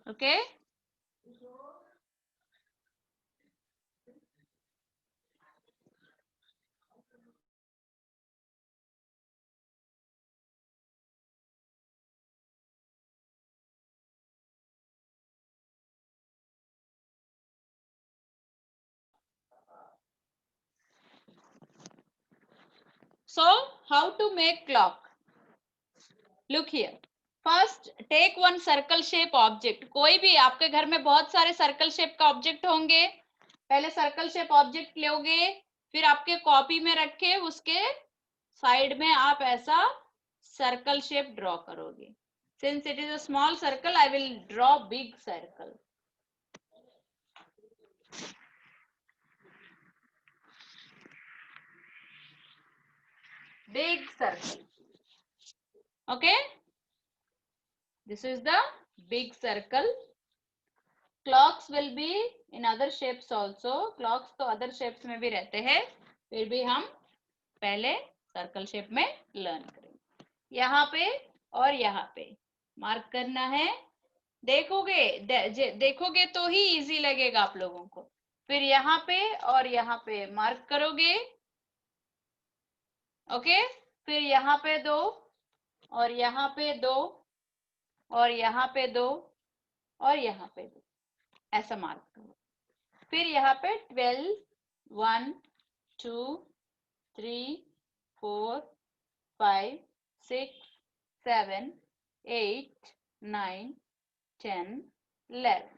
Okay. So how to make clock? Look here. First take one circle shape object. कोई भी आपके घर में बहुत सारे सर्कल शेप का ऑब्जेक्ट होंगे. पहले सर्कल शेप ऑब्जेक्ट लोगे, फिर आपके कॉपी में रखे उसके साइड में आप ऐसा सर्कल शेप ड्रॉ करोगे. Since it is a small circle, I will draw big circle. Big circle. Okay, this is the big circle. Clocks will be in other shapes also. Clocks तो other shapes में भी रहते हैं, फिर भी हम पहले सर्कल शेप में लर्न करेंगे. यहाँ पे और यहाँ पे मार्क करना है. देखोगे देखोगे तो ही इजी लगेगा आप लोगों को. फिर यहाँ पे और यहाँ पे मार्क करोगे. ओके. फिर यहाँ पे दो और यहाँ पे दो और यहाँ पे दो और यहाँ पे दो, ऐसा मार्क करो. फिर यहाँ पे 12, 1, 2, 3, 4, 5, 6, 7, 8, 9, 10, 11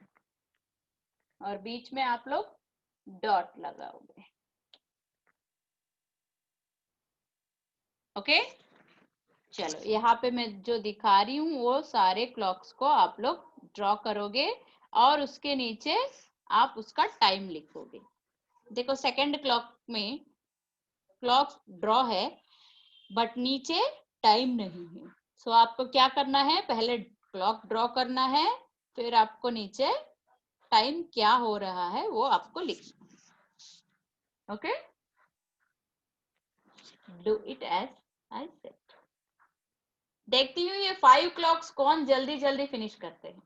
और बीच में आप लोग डॉट लगाओगे. ओके. चलो, यहाँ पे मैं जो दिखा रही हूँ वो सारे क्लॉक्स को आप लोग ड्रॉ करोगे और उसके नीचे आप उसका टाइम लिखोगे. देखो, सेकंड क्लॉक में क्लॉक ड्रॉ है बट नीचे टाइम नहीं है. सो आपको क्या करना है, पहले क्लॉक ड्रॉ करना है, फिर आपको नीचे टाइम क्या हो रहा है वो आपको लिखना है. Okay, do it as I said. देखती हूँ ये 5 क्लॉक्स कौन जल्दी जल्दी फिनिश करते हैं.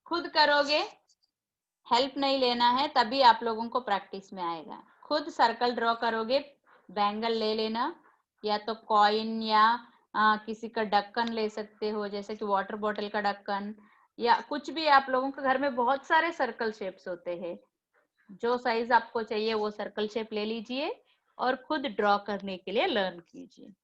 खुद करोगे, हेल्प नहीं लेना है, तभी आप लोगों को प्रैक्टिस में आएगा. खुद सर्कल ड्रॉ करोगे, बैंगल ले लेना, या तो कॉइन या किसी का ढक्कन ले सकते हो, जैसे कि वाटर बॉटल का ढक्कन या कुछ भी. आप लोगों के घर में बहुत सारे सर्कल शेप्स होते हैं. जो साइज आपको चाहिए वो सर्कल शेप ले लीजिए और खुद ड्रॉ करने के लिए लर्न कीजिए.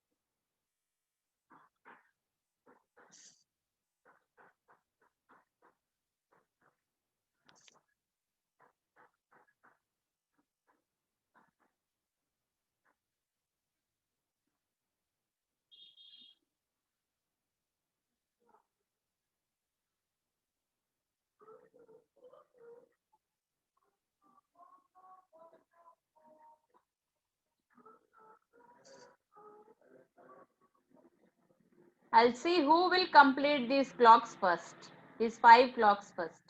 I'll see who will complete these clocks first, these 5 clocks first.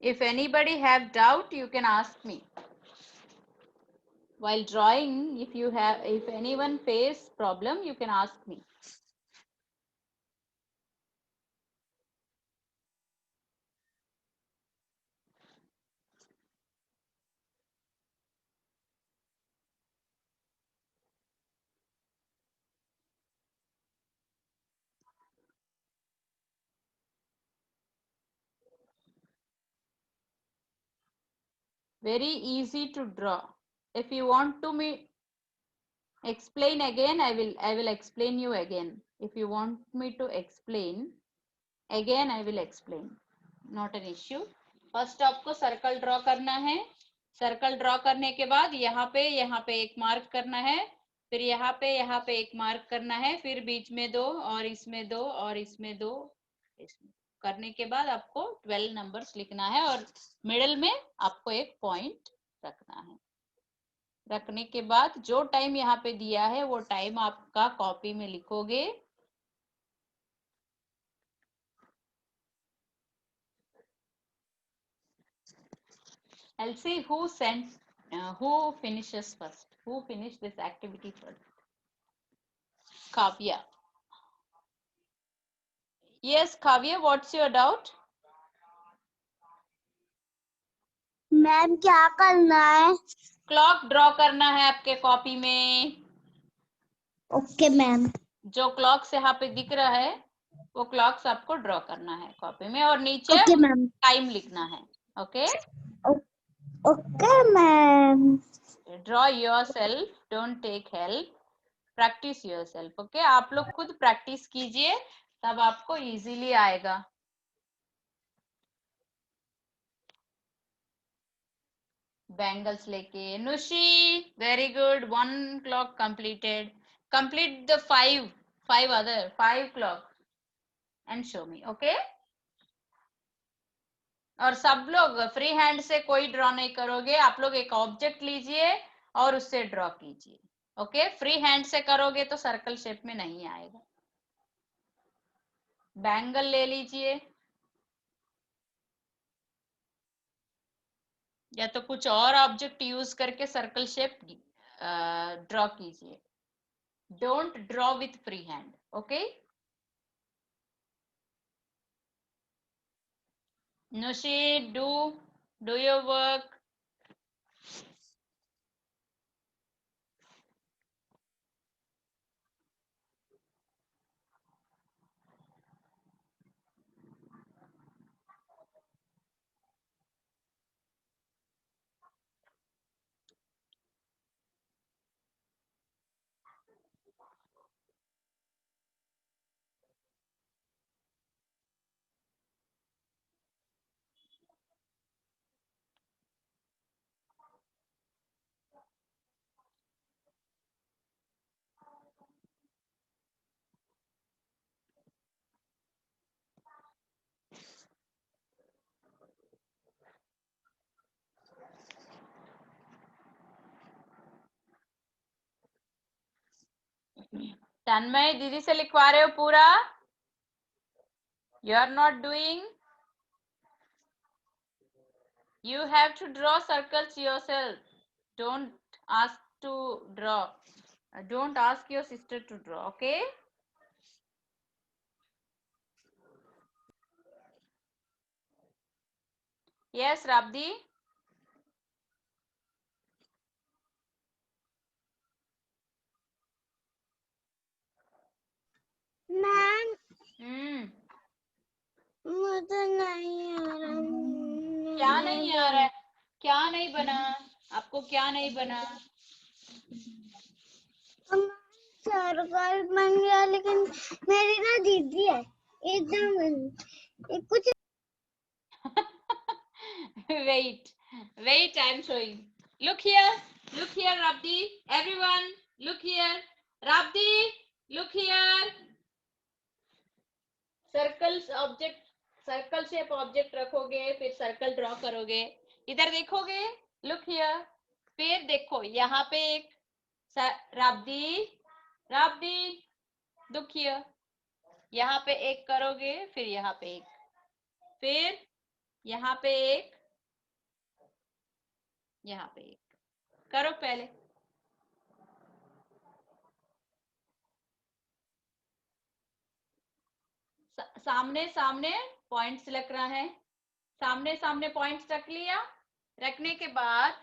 If anybody have doubt, you can ask me. While drawing, if anyone face problem, you can ask me. Very easy to draw. If you want to me explain again. I will explain you again. If you want me to explain again, I will explain. Not an issue. First आपको circle draw करना है. Circle draw करने के बाद यहाँ पे एक mark करना है, फिर यहाँ पे एक मार्क करना है, फिर बीच में 2 और इसमें 2 और इसमें 2. इसमें करने के बाद आपको 12 नंबर्स लिखना है और मिडल में आपको एक पॉइंट रखना है. रखने के बाद जो टाइम यहाँ पे दिया है वो टाइम आपका कॉपी में लिखोगे. I'll see who finishes first. Who finished this activity first? Kavya. Yes, Kavya, what's your doubt? Ma'am क्या करना है? क्लॉक ड्रॉ करना है आपके कॉपी में. Okay ma'am. जो क्लॉक्स यहाँ पे दिख रहा है वो क्लॉक्स आपको ड्रॉ करना है कॉपी में और नीचे ओके मैम. टाइम लिखना है. Okay. Okay ma'am. Draw yourself, don't take help. Practice yourself. Okay, आप लोग खुद प्रैक्टिस कीजिए तब आपको इजीली आएगा. Bangles लेके. Nushi, very good. 1 clock completed. Complete the 5 clock and show me. Okay. और सब लोग फ्री हैंड से कोई ड्रॉ नहीं करोगे. आप लोग एक ऑब्जेक्ट लीजिए और उससे ड्रॉ कीजिए. ओके. फ्री हैंड से करोगे तो सर्कल शेप में नहीं आएगा. बैंगल ले लीजिए या तो कुछ और ऑब्जेक्ट यूज करके सर्कल शेप ड्रॉ कीजिए. Don't draw with free hand. Okay. Nushi, do your work. तन्मय, दीदी से लिखवा रहे हो पूरा? You are not doing. You have to draw circles yourself. Don't ask to draw. Don't ask your sister to draw. Okay. Yes, Rabdi. Ma'am मुझे नहीं आ रहा. क्या नहीं आ रहा है? क्या नहीं बना? आपको क्या नहीं बना? सर्कल बन गया लेकिन मेरी ना दीदी है एकदम कुछ. Wait, I am showing. Look here, Rabdi. Everyone, look here. Rabdi, look here. Circle shape object रखोगे, फिर सर्कल ड्रॉ करोगे. इधर देखोगे. Look here. फिर देखो यहाँ पे एक राब्दी लुक हियर. यहाँ पे एक करोगे, फिर यहाँ पे एक, फिर यहाँ पे एक, यहाँ पे एक. करो पहले. सामने सामने पॉइंट्स लग रहा है. सामने सामने पॉइंट्स रख लिया. रखने के बाद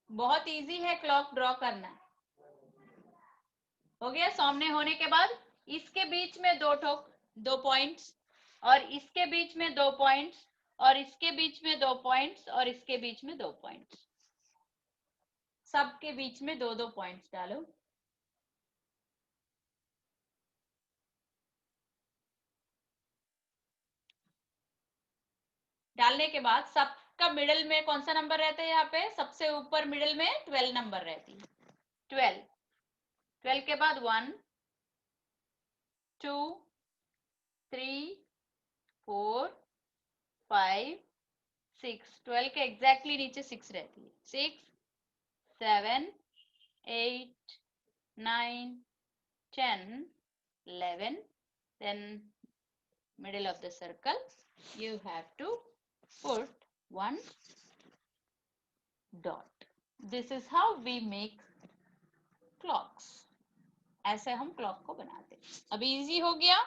बहुत इजी है क्लॉक ड्रॉ करना. हो गया. सामने होने के बाद इसके बीच में दो पॉइंट्स और इसके बीच में 2 पॉइंट्स और इसके बीच में 2 पॉइंट्स और इसके बीच में 2 पॉइंट्स, सबके बीच में 2-2 पॉइंट्स डालो। डालने के बाद सबका मिडिल में कौन सा नंबर रहता है? यहाँ पे सबसे ऊपर मिडिल में 12 नंबर रहती है। 12 के बाद 1 2 3 4 5 6, 12 के एग्जैक्टली नीचे 6 रहती है। 6 7 8 9 10 11, then middle of the circle you have to put one dot. This is how we make clocks. ऐसे हम क्लॉक को बनाते हैं। अभी इजी हो गया?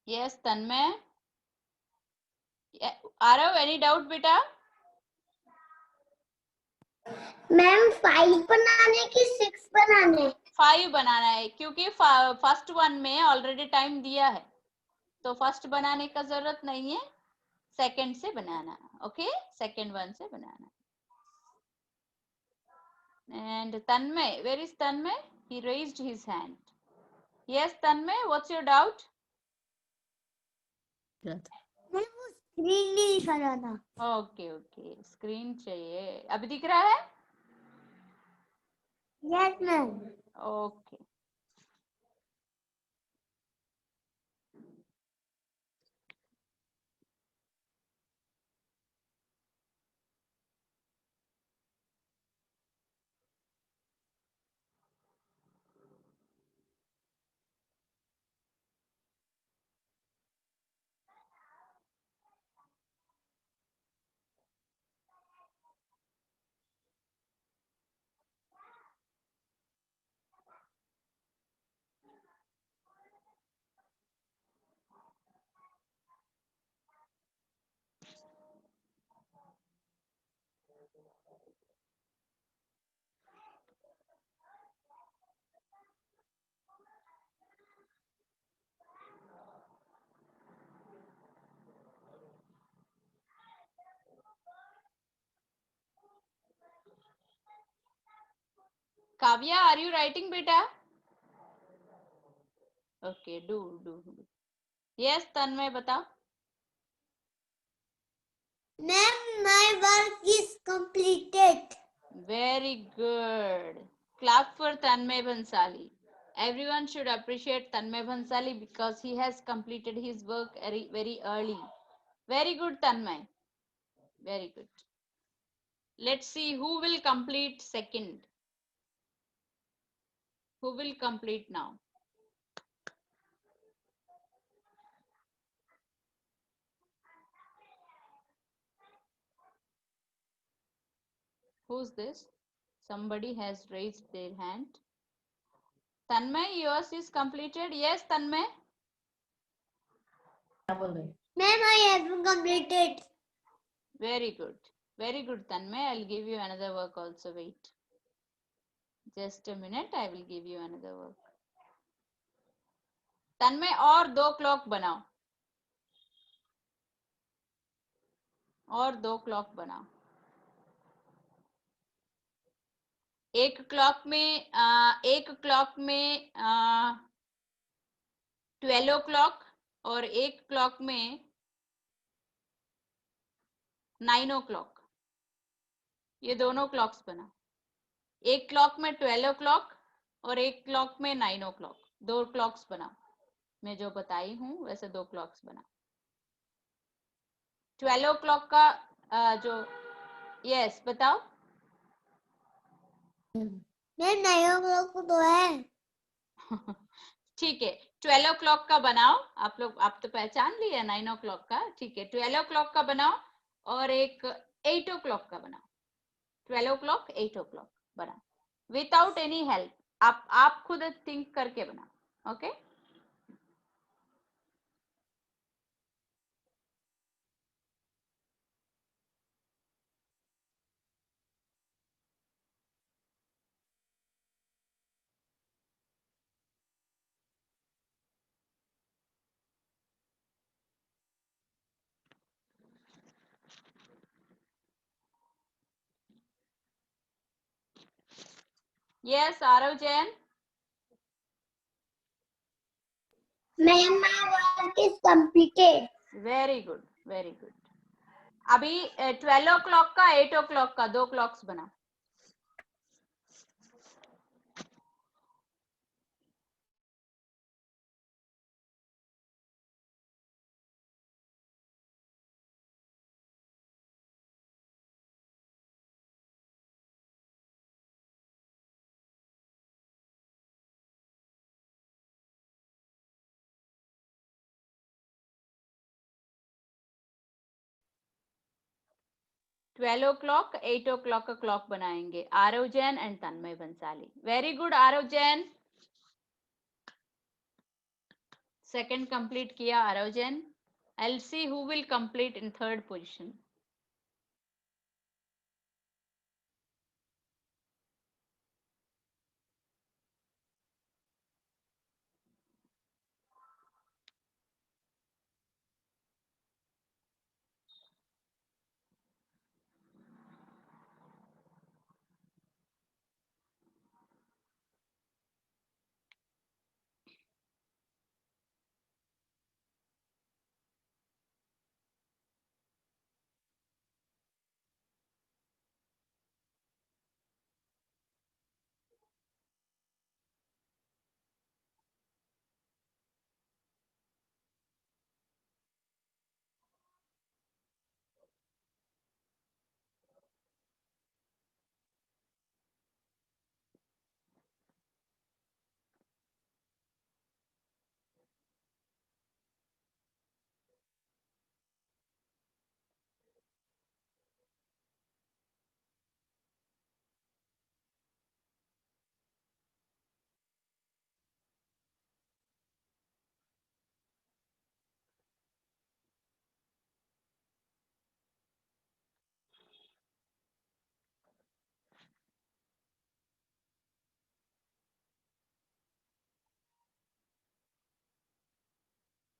यस तन्मय, आरव, एनी डाउट बेटा? मैम 5 बनाने की 6 बनाने? 5 बनाना है क्योंकि फर्स्ट वन में ऑलरेडी टाइम दिया है, तो फर्स्ट बनाने का जरूरत नहीं है, सेकंड से बनाना। ओके, सेकंड वन से बनाना। And Tanmay, where is Tanmay? He raised his hand. Yes, Tanmay, what's your doubt? मैं वो स्क्रीन नहीं दिखा रहा था। ओके ओके, स्क्रीन चाहिए। अभी दिख रहा है? Yes ma'am. Okay, Kavya, are you writing beta? Okay, do. Yes, Tanmay, बताओ। Ma'am my work is completed. Very good. Clap for Tanmay Bhansali. Everyone should appreciate Tanmay Bhansali because he has completed his work very early. Very good, Tanmay. Very good. Let's see who will complete second. Who will complete now? Who's this? Somebody has raised their hand. Tanmay, yours is completed. Yes, Tanmay. Ma'am, I have completed. Very good. Very good, Tanmay. I'll give you another work also. Wait. Just a minute. I will give you another work. तन्मय और 2 clock बनाओ, और 2 clock बनाओ। एक clock में 12 o'clock और एक clock में 9 o'clock। ये दोनों क्लॉक्स बनाओ। एक क्लॉक में 12 o'clock और एक क्लॉक में 9 o'clock। 2 क्लॉक्स बनाओ। मैं जो बताई हूँ वैसे 2 क्लॉक्स बनाओ। 12 o'clock का जो यस बताओ। मैम 9 o'clock तो है। ठीक है, 12 o'clock का बनाओ। आप तो पहचान लिया 9 o'clock का। ठीक है, 12 o'clock का बनाओ और एक 8 o'clock का बनाओ। 12 o'clock 8 o'clock बनाओ विदाउट एनी हेल्प। आप खुद थिंक करके बनाओ। Okay, Yes, Arav Jain. Ma'am, my work is completed. Very good, very good. अभी 12 o'clock का 8 o'clock का 2 clocks बना. ट्वेल्व ओ क्लॉक 8 o'clock का क्लॉक बनाएंगे. Aarav Jain and Tanmay Bansali. Very good Aarav Jain. Second complete किया Aarav Jain. I'll see who will complete in third position.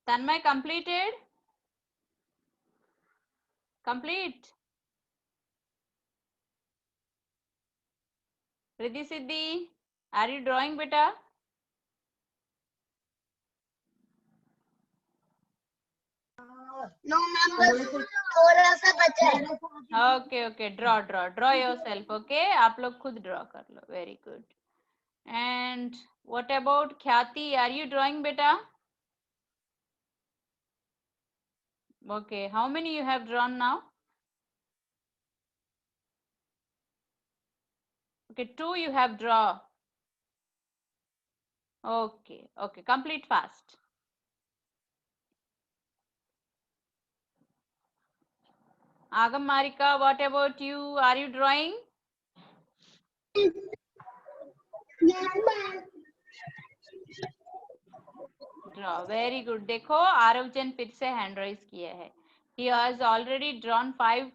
Tanmay completed? Complete. Riddhi Siddhi, are you drawing beta? No, ma'am, बस थोड़ा सा बचा है. Okay, draw yourself. Okay, आप लोग खुद draw कर लो. Very good. And what about Khyati? Are you drawing beta? Okay, how many you have drawn now? Okay, 2 you have drawn. Okay, complete fast. Agam Marika, what about you? Are you drawing? Yes, ma'am. Draw. Very good. देखो आरव जैन फिर से hand raise किया है. He has already drawn 5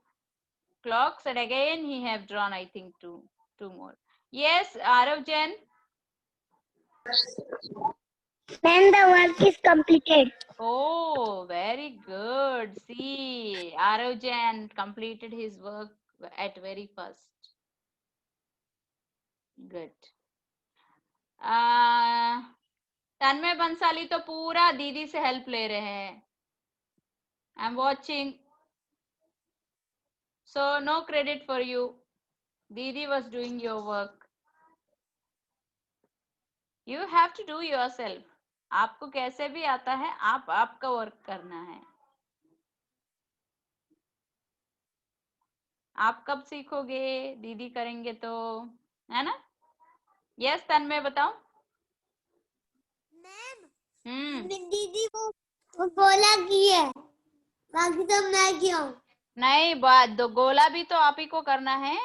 clocks and again he have drawn I think two more. Yes, Arav Jain. Ma'am, the work is completed. Oh, very good. See, Arav Jain completed his work at very first. Good. तन्मय बंसाली तो पूरा दीदी से help ले रहे हैं. I'm watching. So no credit for you. Didi was doing your work. You have to do yourself. आपको कैसे भी आता है, आपका वर्क करना है. आप कब सीखोगे? दीदी करेंगे तो, है ना? यस तन्मय बताओ. मैम, दीदी वो बोला की है, बाकी तो मैं क्यों? नहीं, बात दो गोला भी तो आप ही को करना है.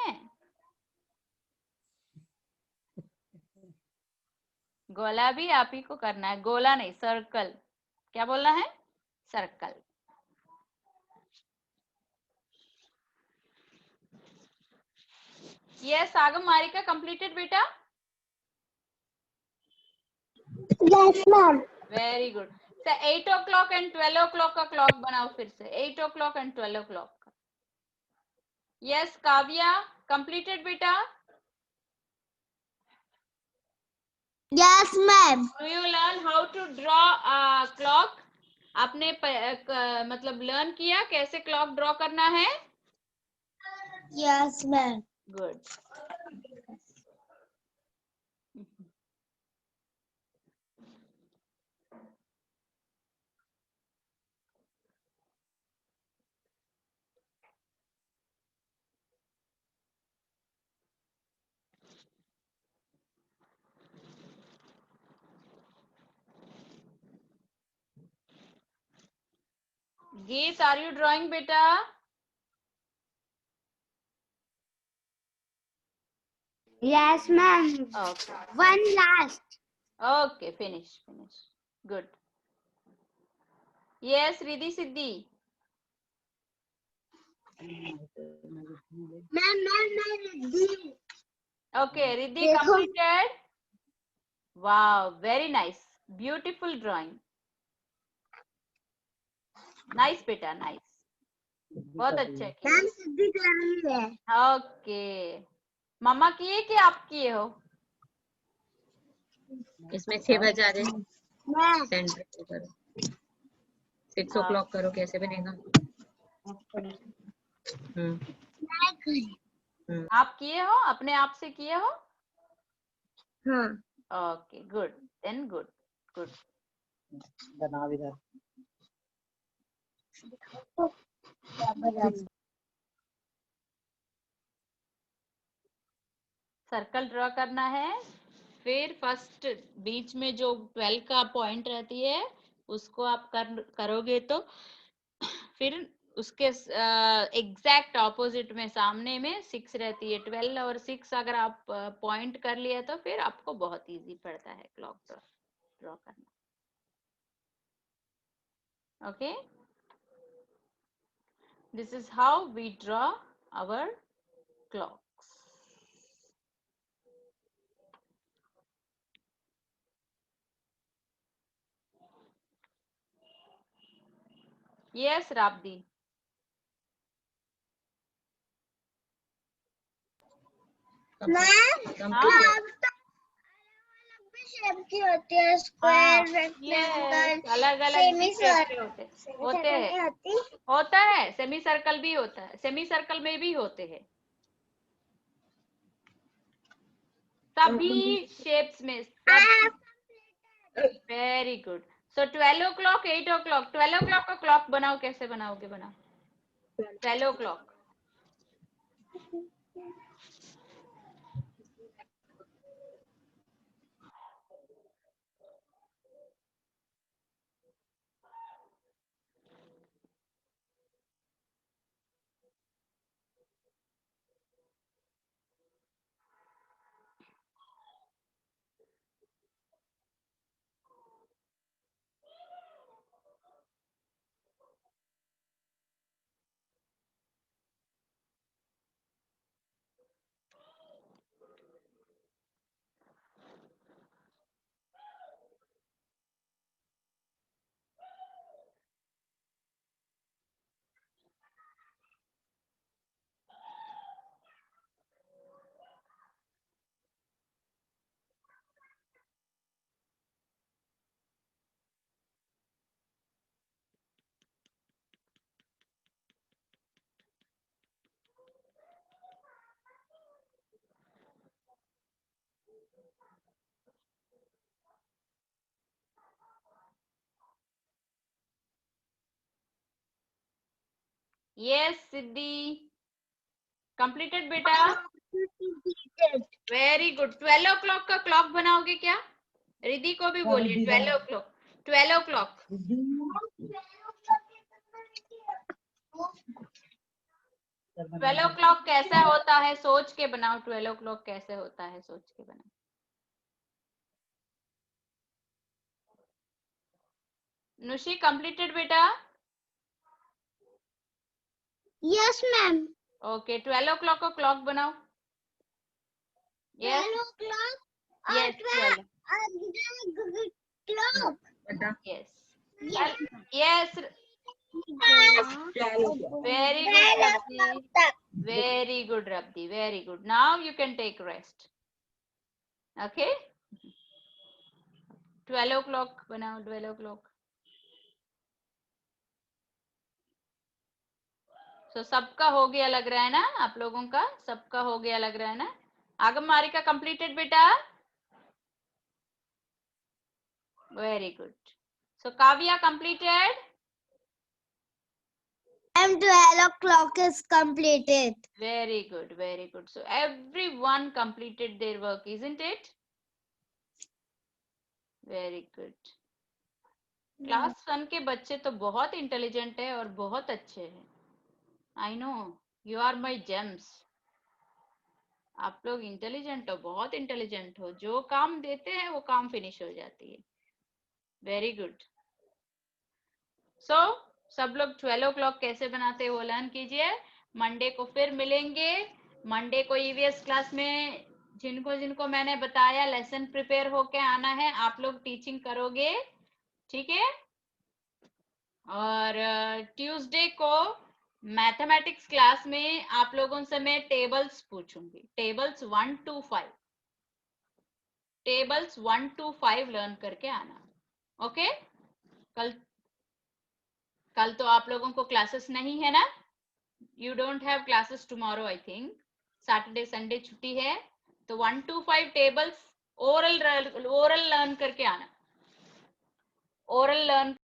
गोला भी आप ही को करना है. गोला नहीं, सर्कल. क्या बोलना है? सर्कल. यस आगम मारिका कंप्लीटेड बेटा. Yes, ma'am. Very good. 8 o'clock and 12 o'clock का क्लॉक बनाओ फिर से. 8 o'clock एंड 12 o'clock का. यस काव्या कंप्लीटेड बेटा. Yes, ma'am. Do you learn how to draw a clock? आपने मतलब लर्न किया कैसे क्लॉक ड्रॉ करना है? Yes, ma'am. Good. Geet, are you drawing, beta? Yes, ma'am. Okay. One last. Okay, finish. Good. Yes, Riddhi Siddhi. Ma'am. Okay, Riddhi देखो. completed. Wow, very nice. Beautiful drawing. Nice, beta, nice. बहुत अच्छा किया. Ma'am, सिद्धि कर रही है. Okay. मम्मा किए कि आप किए हो? इसमें 6 बजे आ जाए Ma'am. सेंटर पे करो 6 o'clock करो कैसे बनेगा आप किए हो? अपने आप से किए हो? हाँ. Okay, good. Then good. बना भी था सर्कल ड्रॉ करना है. फिर फर्स्ट बीच में जो 12 का पॉइंट रहती है उसको आप करोगे तो फिर उसके एग्जैक्ट ऑपोजिट में सामने में 6 रहती है. 12 और 6 अगर आप पॉइंट कर लिए तो फिर आपको बहुत इजी पड़ता है क्लॉक ड्रॉ करना. Okay, this is how we draw our clocks. Yes राब्दी. Ma'am, हाँ. शेप की होती है. स्क्वायर, रेक्टेंगल, अलग अलग सेमी शेप के सर्कल होते हैं. नहीं होती. होता है. सेमी सर्कल भी होता है. सेमी सर्कल में भी होते हैं सभी शेप्स में. Very good. सो 12 o'clock, 8 o'clock. 12 o'clock का क्लॉक बनाओ. कैसे बनाओगे? बनाओ 12 o'clock. Yes, Siddhi. Completed बेटा. Very good. 12 o'clock का क्लॉक बनाओगे क्या? रिद्धि को भी बोलिए 12 o'clock. 12 o'clock. 12 o'clock कैसा होता है सोच के बनाओ. 12 o'clock कैसे होता है सोच के बनाओ. नुशी completed बेटा. Yes, ma'am. ओके 12 o'clock का क्लॉक बनाओ. 12 yes o'clock. Yes 12. Clock. Yes. Yes. Very good, Rabdi. Very good, Rabdi. Very good. Now you can take rest. Okay. 12 o'clock बनाओ, 12 o'clock. So सबका हो गया लग रहा है ना, आप लोगों का सबका हो गया लग रहा है ना. आगम मारिका completed बेटा. Very good. So Kavya completed. And 12 o'clock is completed. Very good, very good. So everyone completed their work, isn't it? Very good. Class 1 के बच्चे तो बहुत इंटेलिजेंट है और बहुत अच्छे हैं. I know you are my gems. आप लोग इंटेलिजेंट हो, बहुत इंटेलिजेंट हो. जो काम देते हैं वो काम फिनिश हो जाती है. Very good. सो सब लोग 12 o'clock कैसे बनाते हो लर्न कीजिए. मंडे को फिर मिलेंगे. मंडे को ईवीएस क्लास में जिनको जिनको मैंने बताया लेसन प्रिपेयर होके आना है. आप लोग टीचिंग करोगे, ठीक है. और ट्यूसडे को मैथमेटिक्स क्लास में आप लोगों से मैं टेबल्स पूछूंगी. Tables 1 to 5, tables 1 to 5 learn करके आना. ओके. कल तो आप लोगों को क्लासेस नहीं है ना. You don't have classes tomorrow. I think Saturday Sunday छुट्टी है. तो 1 to 5 टेबल्स ओरल लर्न करके आना. Oral learn